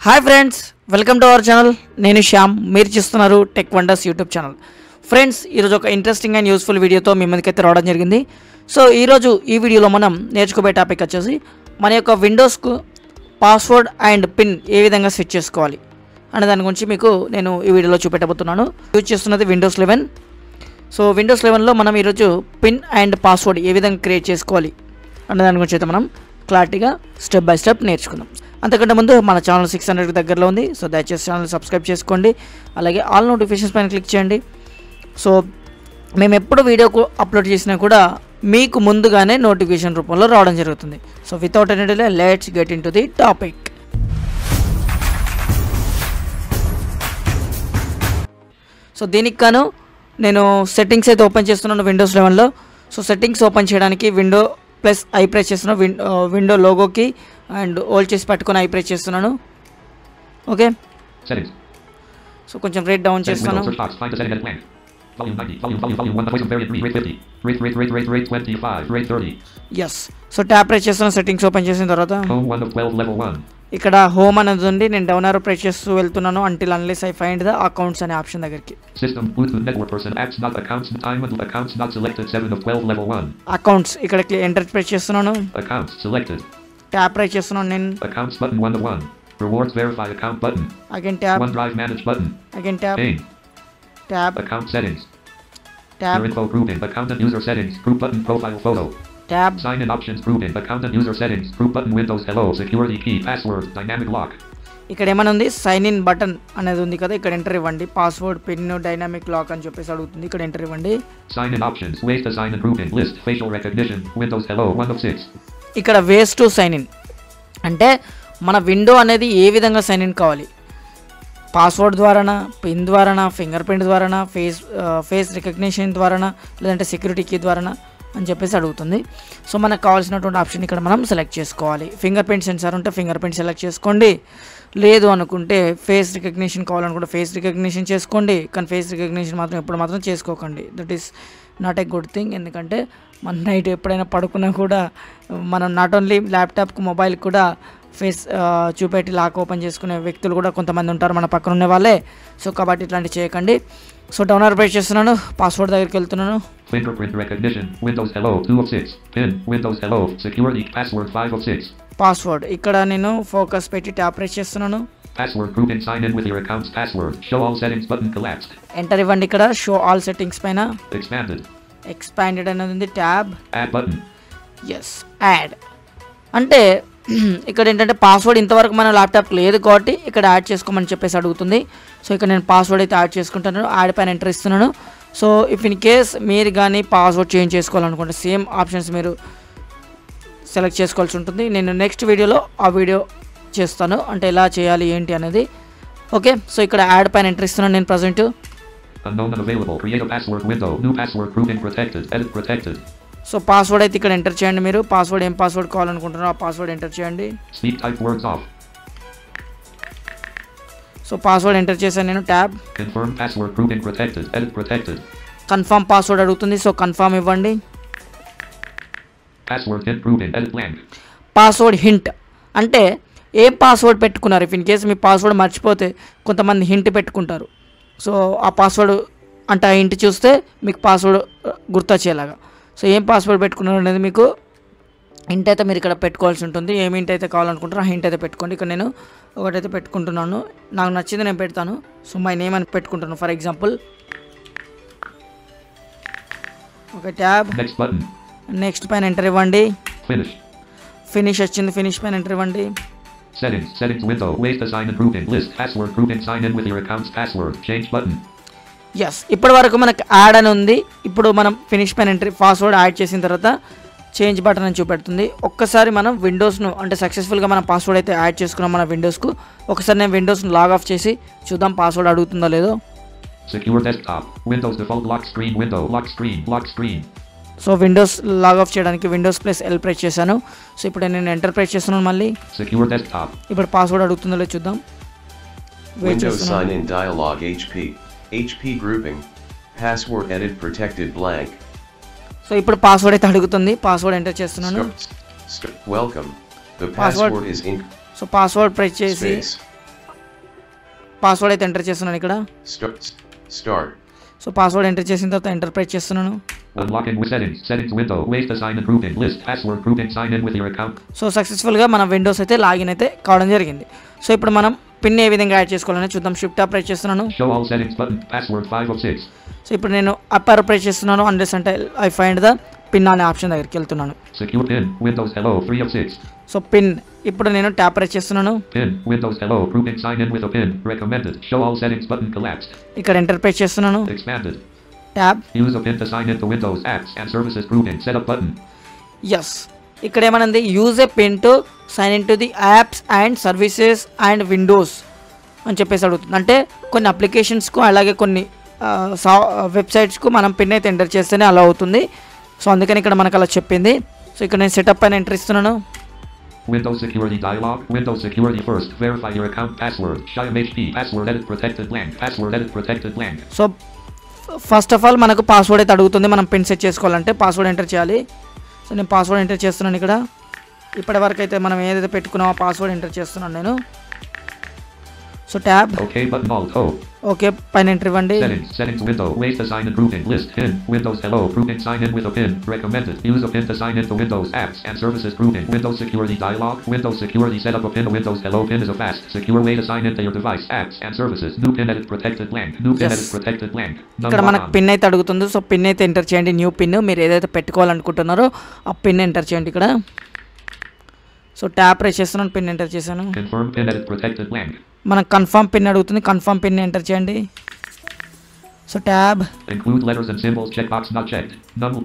Hi friends, welcome to our channel. నేను శ్యామ్, మీరు చూస్తున్నారు tech wonders YouTube channel. Friends, ఈరోజు ఒక ఇంట్రెస్టింగ్ అండ్ యూస్ఫుల్ వీడియోతో మీ ముందుకైతే రావడం జరిగింది. సో ఈరోజు ఈ వీడియోలో మనం నేర్చుకోబోయే టాపిక్ వచ్చేసి మన యొక్క విండోస్కు పాస్వర్డ్ అండ్ పిన్ ఏ విధంగా సెట్ చేసుకోవాలి అనే దాని గురించి మీకు నేను ఈ వీడియోలో చూపెట్టబోతున్నాను. యూజ్ చేస్తున్నది విండోస్ 11. సో విండోస్ 11లో మనం ఈరోజు పిన్ అండ్ పాస్వర్డ్ ఏ విధంగా క్రియేట్ చేసుకోవాలి అనే దాని గురించి అయితే మనం క్లారిటీగా స్టెప్ బై స్టెప్ నేర్చుకుందాం. అంతకంటే ముందు మన ఛానల్ 600 దగ్గరలో ఉంది. సో దయచేసి ఛానల్ సబ్స్క్రైబ్ చేసుకోండి, అలాగే ఆల్ నోటిఫికేషన్స్ పైన క్లిక్ చేయండి. సో మేము ఎప్పుడు వీడియో అప్లోడ్ చేసినా కూడా మీకు ముందుగానే నోటిఫికేషన్ రూపంలో రావడం జరుగుతుంది. So without any delay let's get in to the topic. So దీనికి గాను నేను సెట్టింగ్స్ అయితే ఓపెన్ చేస్తున్నాను విండోస్ 11లో. సో సెట్టింగ్స్ ఓపెన్ చేయడానికి విండో ప్లస్ ఐ ప్రెస్ చేస్తున్నాను. విండో లోగోకి అండ్ హోల్డ్ చేసి పట్టుకొని ఐ ప్రెస్ చేస్తున్నాను. ఓకే, సో కొంచెం రేట్ డౌన్ చేస్తాను. ఎస్, సో ట్యాప్ ప్రెస్ చేస్తాను. సెట్టింగ్స్ ఓపెన్ చేసిన తర్వాత ఇక్కడ హోమ్ అనేది ఉంది. నేను డౌన్ ఆరో ప్రెస్ చేస్తూ వెళ్తున్నాను until unless I find the accounts అనే ఆప్షన్ దగ్గరికి. అకౌంట్స్ ఇక్కడ ఎంటర్ ప్రెస్ చేస్తున్నాను. ట్యాప్ ప్రెస్ చేస్తున్నాను నేను. Rewards verify account button. Again tap. OneDrive manage button. Again tap. Pane. Tap. Account settings. Tap. Your info grouping. Account and user settings. Group button profile photo. Tab. Sign in options grouping. Account and user settings. Group button Windows hello security key password dynamic lock. ఇక్కడ ఏమైనా ఉంది, sign in button అనేది ఉంది కదా, ఇక్కడ enter ఇవ్వండి. Password, pin, dynamic lock అని చెప్పేసి అడుగుతుంది. ఇక్కడ ఎంటర్ ఇవ్వండి. Sign in options. Ways to sign in grouping. List facial recognition. Windows hello 1 of 6. ఇక్కడ వేస్ టు సైన్ ఇన్ అంటే మన విండో అనేది ఏ విధంగా సైన్ ఇన్ కావాలి. పాస్వర్డ్ ద్వారానా, పిన్ ద్వారానా, ఫింగర్ ప్రింట్ ద్వారానా, ఫేస్ రికగ్నిషన్ ద్వారానా, లేదంటే సెక్యూరిటీ కీ ద్వారానా అని చెప్పేసి అడుగుతుంది. సో మనకు కావాల్సినటువంటి ఆప్షన్ ఇక్కడ మనం సెలెక్ట్ చేసుకోవాలి. ఫింగర్ ప్రింట్ సెన్సార్ ఉంటే ఫింగర్ ప్రింట్ సెలెక్ట్ చేసుకోండి. లేదు అనుకుంటే ఫేస్ రికగ్నిషన్ కావాలనుకుంటే ఫేస్ రికగ్నిషన్ చేసుకోండి. కానీ ఫేస్ రికగ్నిషన్ మాత్రం ఎప్పుడు మాత్రం చేసుకోకండి. That is not a good thing. ఎందుకంటే మన నైట్ ఎప్పుడైనా పడుకున్నా కూడా మనం నాట్ ఓన్లీ ల్యాప్టాప్కి మొబైల్కి కూడా ఫేస్ చూపెట్టి లాక్ ఓపెన్ చేసుకునే వ్యక్తులు కూడా కొంతమంది ఉంటారు మన పక్కన ఉన్న వాళ్ళే. సో కాబట్టి ఇట్లాంటివి చేయకండి. సో డౌన్ ఆరో ప్రెస్ చేస్తున్నాను. పాస్వర్డ్ దగ్గరికి వెళ్తున్నాను. Fingerprint recognition. Windows hello 2 of 6. PIN. Windows hello security password 5 of 6. Password ఇక్కడ నేను ఫోకస్ పెట్టి ట్యాప్ ప్రెస్ చేస్తున్నాను. Password grouping sign in with your account's password. Show all settings button collapsed. Enter ఇవ్వండి. ఇక్కడ show all settings పైన expanded అనేది ఉంది. Tab. Add button. Yes, add అంటే ఇక్కడ ఏంటంటే పాస్వర్డ్ ఇంతవరకు మన ల్యాప్టాప్ లేదు కాబట్టి ఇక్కడ యాడ్ చేసుకోమని చెప్పేసి అడుగుతుంది. సో ఇక్కడ నేను పాస్వర్డ్ అయితే యాడ్ చేసుకుంటాను. యాడ్ పైన ఎంటర్ ఇస్తున్నాను. సో ఇఫ్ ఇన్ కేస్ మీరు కానీ పాస్వర్డ్ చేంజ్ చేసుకోవాలనుకుంటే సేమ్ ఆప్షన్స్ మీరు సెలెక్ట్ చేసుకోవాల్సి ఉంటుంది. నేను నెక్స్ట్ వీడియోలో ఆ వీడియో చేస్తాను, అంటే ఎలా చేయాలి ఏంటి అనేది. ఓకే, సో ఇక్కడ యాడ్ పైన ఎంటర్ ఇస్తున్నాను నేను present. Unknown unavailable. Create a password window. New password grouping protected. Edit protected. So password అయితే ఇక్కడ ఎంటర్ చేయండి. మీరు పాస్వర్డ్ ఏం పాస్వర్డ్ కావాలనుకుంటున్నారో ఆ పాస్వర్డ్ ఎంటర్ చేయండి. Speak type words off. So password enter చేశాను నేను. Tab. Confirm password grouping protected. Edit protected. Confirm password అడుగుతుంది. సో కన్ఫర్మ్ ఇవ్వండి. Password hint grouping. Edit blank. Password hint అంటే ఏం పాస్వర్డ్ పెట్టుకున్నారు. If in case me password మర్చిపోతే కొంతమంది hint పెట్టుకుంటారు. సో ఆ పాస్వర్డ్ అంటే ఆ హింట్ చూస్తే మీకు పాస్వర్డ్ గుర్తొచ్చేలాగా. సో ఏం పాస్వర్డ్ పెట్టుకున్నారు అనేది మీకు హింట్ అయితే మీరు ఇక్కడ పెట్టుకోవాల్సి ఉంటుంది. ఏం హింట్ అయితే కావాలనుకుంటారో ఆ హింట్ అయితే పెట్టుకోండి. ఇక్కడ నేను ఒకటైతే పెట్టుకుంటున్నాను. నాకు నచ్చింది నేను పెడతాను. సో మై నేమ్ అని పెట్టుకుంటాను ఫర్ ఎగ్జాంపుల్. ఒక ట్యాబ్. నెక్స్ట్ పైన ఎంటర్ ఇవ్వండి. ఫినిష్ వచ్చింది. ఫినిష్ పైన ఎంటర్ ఇవ్వండి. Settings window. Ways to sign in grouping. List password grouping. Sign in with your account's password. Change button. Yes, ఇప్పటి వరకు మనకు యాడ్ అని ఉంది. ఇప్పుడు మనం ఫినిష్ పైన ఎంట్రీ పాస్వర్డ్ యాడ్ చేసిన తర్వాత చేంజ్ బటన్ అని చూపెడుతుంది. ఒక్కసారి మనం విండోస్ను అంటే సక్సెస్ఫుల్గా మనం పాస్వర్డ్ అయితే యాడ్ చేసుకున్నాం మన విండోస్కు. ఒకసారి నేను విండోస్ను లాగ్ ఆఫ్ చేసి చూద్దాం పాస్వర్డ్ అడుగుతుందో లేదో. Secure desktop. Windows default lock screen window. Lock screen. Lock screen. So Windows log off చేయడానికి విండోస్ ప్లస్ ఎల్ ప్రెస్ చేశాను. సో ఇప్పుడు నేను ఎంటర్ ప్రెస్ చేస్తున్నాను మళ్ళీ. Secure desktop. ఇప్పుడు పాస్వర్డ్ అడుగుతుందో లేదో చూద్దాం. Windows sign in dialog HP grouping. Password edit protected blank. So ఇప్పుడు పాస్వర్డ్ అయితే అడుగుతుంది. పాస్వర్డ్ ఎంటర్ చేస్తున్నాను. Welcome. The password is in. So password press చేసి పాస్వర్డ్ అయితే ఎంటర్ చేస్తున్నాను ఇక్కడ. Start. సో పాస్వర్డ్ ఎంటర్ చేసిన తర్వాత ఎంటర్ ప్రెస్ చేస్తున్నాను. Unlocking with settings. Settings window. Ways to sign in grouping list. Password grouping. Sign in with your account. So సక్సెస్ఫుల్గా మన Windows అయితే లాగిన్ అయితే కావడం జరిగింది. సో ఇప్పుడు మనం పిన్ ఏ విధంగా యాడ్ చేసుకోవాలని చూద్దాం. షిఫ్ట్ టాప్ ప్రెస్ చేస్తున్నాను. Show all settings button. Password 5 of 6. So ఇప్పుడు నేను అప్పర్ ప్రెస్ చేస్తున్నాను. అన్లెస్ అంటే ఐ ఫైండ్ ద పిన్ అనే ఆప్షన్ దగ్గరికి వెళ్తున్నాను. Secure pin. Windows hello 3 of 6. So pin ఇప్పుడు నేను ట్యాప్ ప్రెస్ చేస్తున్నాను. Pin. Windows hello. Grouping. Sign in with a pin. Recommended. Show all settings button collapsed. ఇక్కడ enter press చేస్తున్నాను. Expanded. Tab. Use a pin to sign in to Windows apps and services grouping. Setup button. Yes ఇక్కడ ఏమనంది use a pin to sign in to the apps and services and Windows అని చెప్పేసి అడుగుతుంది. అంటే కొన్ని అప్లికేషన్స్కు అలాగే కొన్ని వెబ్సైట్స్కు మనం పిన్ అయితే ఎంటర్ చేస్తేనే అలా అవుతుంది. సో అందుకని ఇక్కడ మనకు అలా చెప్పింది. సో ఇక్కడ నేను సెటప్ అని ఎంటర్ ఇస్తున్నాను. Windows security dialog. Windows security first. Verify your account password. Shyam HP. Password edit protected blank. Password edit protected blank. So first of all మనకు పాస్వర్డ్ అయితే అడుగుతుంది. మనం పిన్ సెట్ చేసుకోవాలంటే పాస్వర్డ్ ఎంటర్ చేయాలి. So నేను password enter చేస్తున్నాను ఇక్కడ. ఇప్పటి వరకు అయితే మనం ఏదైతే పెట్టుకున్నామో పాస్వర్డ్ ఎంటర్ చేస్తున్నాను నేను. So tab. Okay button alt O. Okay పైన ఎంటర్ ఇవ్వండి. Settings window. Ways to sign in grouping list. Pin. Windows hello. Grouping. Sign in with a pin. Recommended. Use a pin to sign in to Windows apps and services grouping. Windows security dialog. Windows security set up a pin. Windows hello pin is a fast, secure way to sign into your device, apps and services. New pin edit protected blank. New pin edit protected blank. ఇక్కడ మనకు pin అయితే అడుగుతుంది. So pin అయితే enter చేయండి. New pin మీరు ఏదైతే పెట్టుకోవాలనుకుంటున్నారో ఆ pin enter చేయండి ఇక్కడ. సో ట్యాప్ ప్రెస్ చేస్తున్నాను. పిన్ ఎంటర్ చేశాను. Confirm pin edit protected blank. మనకు కన్ఫర్మ్ పిన్ అడుగుతుంది. కన్ఫర్మ్ పిన్ ఎంటర్ చేయండి. So tab. Include letters and symbols checkbox not checked. None.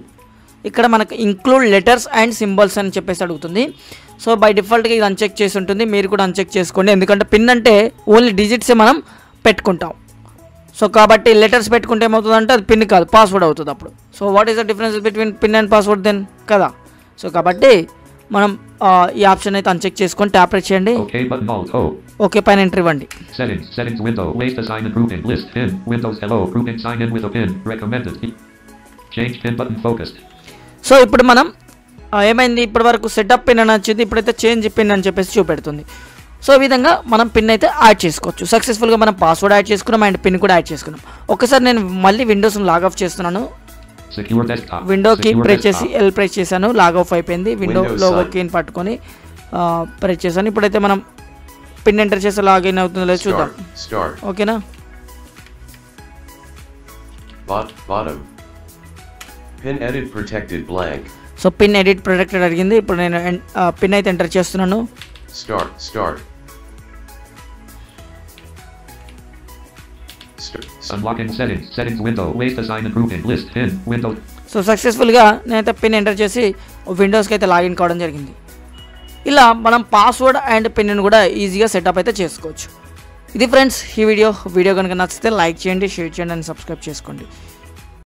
ఇక్కడ మనకు ఇంక్లూడ్ లెటర్స్ అండ్ సింబల్స్ అని చెప్పేసి అడుగుతుంది. సో బై డిఫాల్ట్గా ఇది అన్చెక్ చేసి ఉంటుంది. మీరు కూడా అన్చెక్ చేసుకోండి. ఎందుకంటే పిన్ అంటే ఓన్లీ డిజిట్సే మనం పెట్టుకుంటాం. సో కాబట్టి లెటర్స్ పెట్టుకుంటే ఏమవుతుందంటే అది పిన్ కాదు, పాస్వర్డ్ అవుతుంది అప్పుడు. So what is the difference between pin and password then కదా. సో కాబట్టి మనం ఈ ఆప్షన్ అయితే అన్చెక్ చేసుకొని ట్యాప్ ప్రెస్ చేయండి. Okay button alt O. Okay పైన ఎంటర్ ఇవ్వండి. Settings window. Ways to sign in grouping list. Pin. Windows hello. Grouping. Sign in with a pin. Recommended. Change pin button focused. So ఇప్పుడు మనం ఏమైంది ఇప్పటి వరకు setup pin అని వచ్చింది. ఇప్పుడైతే చేంజ్ పిన్ అని చెప్పేసి చూపెడుతుంది. సో ఈ విధంగా మనం పిన్ అయితే యాడ్ చేసుకోవచ్చు. సక్సెస్ఫుల్గా మనం పాస్వర్డ్ యాడ్ చేసుకున్నాం అండ్ పిన్ కూడా యాడ్ చేసుకున్నాం. ఒకసారి నేను మళ్ళీ విండోస్ని లాగ్ ఆఫ్ చేస్తున్నాను. Secure desktop. విండోకి ప్రెస్ చేసి ఎల్ ప్రెస్ చేశాను. లాగ్ ఆఫ్ అయిపోయింది. విండో లోగో కీని పట్టుకొని ప్రెస్ చేశాను. ఇప్పుడైతే మనం పిన్ ఎంటర్ చేస్తే లాగిన్ అవుతుందో లేదో చూద్దాం. ఓకేనా. Bottom. Pin edit protected blank. So pin edit protected అడిగింది. ఇప్పుడు నేను పిన్ అయితే ఎంటర్ చేస్తున్నాను. Start. Unlocking settings window. Ways to sign in grouping list. Pin. Window. So సక్సెస్ఫుల్గా నేనైతే పిన్ ఎంటర్ చేసి విండోస్కి అయితే లాగిన్ కావడం జరిగింది. ఇలా మనం పాస్వర్డ్ అండ్ పిన్ని కూడా ఈజీగా సెటప్ అయితే చేసుకోవచ్చు. ఇది ఫ్రెండ్స్ ఈ వీడియో కనుక నచ్చితే లైక్ చేయండి, షేర్ చేయండి అండ్ సబ్స్క్రైబ్ చేసుకోండి.